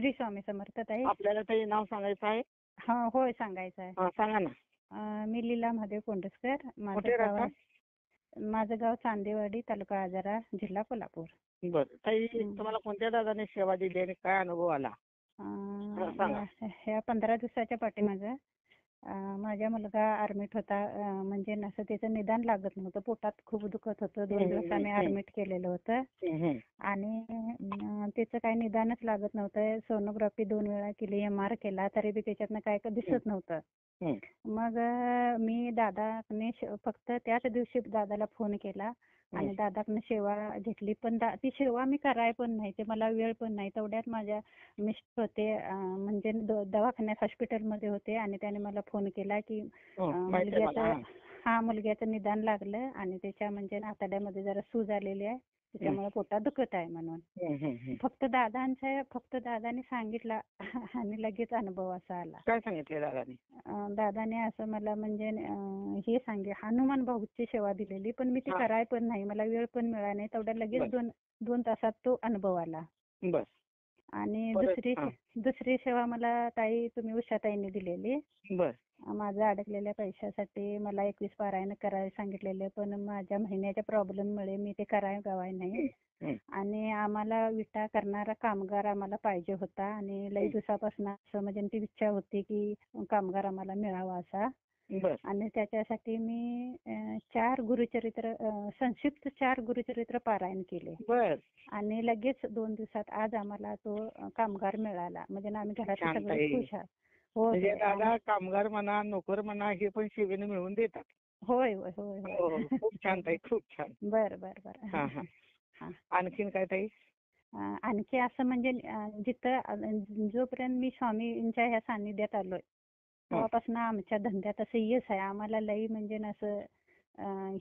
श्री स्वामी समर्थ ताई. आपल्याला ते नाव सांगायचं आहे. हा होय सांगायचं आहे. सांगा ना. मी लीला महादेव कोंडस्कर. कुठे राहता? माझं गाव चांदेवाडी, तालुका आजरा, जिल्हा कोल्हापूर. बरं ताई, तुम्हाला कोणत्या दादाने सेवा दिली आणि काय अनुभव आला? सांगा. ह्या 15 दिवसाच्या पाठीमागं माझा मुलगा ऍडमिट होता. म्हणजे नसं त्याचं निदान लागत नव्हतं. पोटात खूप दुखत होतं. 2 दिवस आम्ही ऍडमिट केलेलं होतं आणि त्याचं काही निदानच लागत नव्हतं. सोनोग्राफी 2 वेळा केली, MR केला, तरी बी त्याच्यातनं काय दिसत नव्हतं. मग मी दादाने फक्त त्याच दिवशी दादाला फोन केला आणि दादाकडनं सेवा घेतली. पण ती सेवा मी कराय पण नाही, ते मला वेळ पण नाही. तेवढ्यात माझ्या मिस्टर होते, म्हणजे दवाखान्यात हॉस्पिटलमध्ये होते आणि त्याने मला फोन केला की मुलग्याचं निदान लागलं आणि त्याच्या म्हणजे आतड्यामध्ये जरा सूज आलेली आहे, त्याच्यामुळे पोटात दुखत आहे म्हणून. फक्त दादाने सांगितलं आणि लगेच अनुभव असा आला. काय सांगितलं दादाने? दादाने असं मला म्हणजे हे हनुमान भाऊची सेवा दिलेली, पण मी ती कराय पण नाही, मला वेळ पण मिळाला नाही. तेवढ्या लगेच 2 तासात तो अनुभव आला. आणि दुसरी सेवा मला ताई तुम्ही उषाताईंनी दिलेली. माझं अडकलेल्या पैशासाठी मला 21 पारायण करायला सांगितलेले, पण माझ्या महिन्याच्या प्रॉब्लेममुळे मी ते करायला गावाय नाही. आणि आम्हाला विटा करणारा कामगार आम्हाला पाहिजे होता आणि लई दिवसापासून असं म्हणजे ती इच्छा होती की कामगार आम्हाला मिळावा असा. आणि त्याच्यासाठी मी 4 गुरुचरित्र संक्षिप्त 4 गुरुचरित्र पारायण केले आणि लगेच 2 दिवसात आज आम्हाला तो कामगार मिळाला. म्हणजे आम्ही घरात सगळे खुश आहोत. हो दादा कामगार म्हणा, नोकर म्हणा, हे पण सेवेने मिळवून देतात. होय होय होय. खूप छान ताई, खूप छान. बरं. आणखीन काय ताई? आणखी असं म्हणजे जिथं जोपर्यंत मी स्वामींच्या ह्या सानिध्यात आलोय तेव्हापासून आमच्या धंद्यात असं यश आहे. आम्हाला लई म्हणजे असं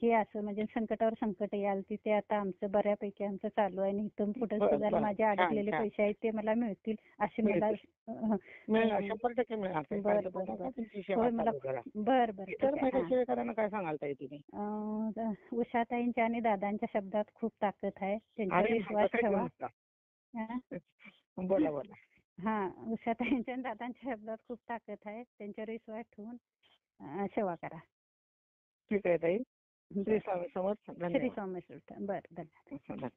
हे असं म्हणजे संकटावर संकट याल तिथे आता आमचं बऱ्यापैकी आमचं चालू आहे आणि इथून पुढे सुद्धा माझे अडकलेले पैसे आहेत ते मला मिळतील अशी मला. 100% मिळणार. बरं. काय सांगाल ताई तुम्ही? उषाताईंच्या आणि दादांच्या शब्दात खूप ताकद आहे, त्यांच्यावर विश्वास ठेवा. बोला. उषाताईंच्या आणि दादांच्या शब्दात खूप ताकद आहे, त्यांच्यावर विश्वास ठेवून सेवा करा. ठीक आहे ताई. श्री स्वामी समर्थ. श्री स्वामी समर्थ. बरं, धन्यवाद.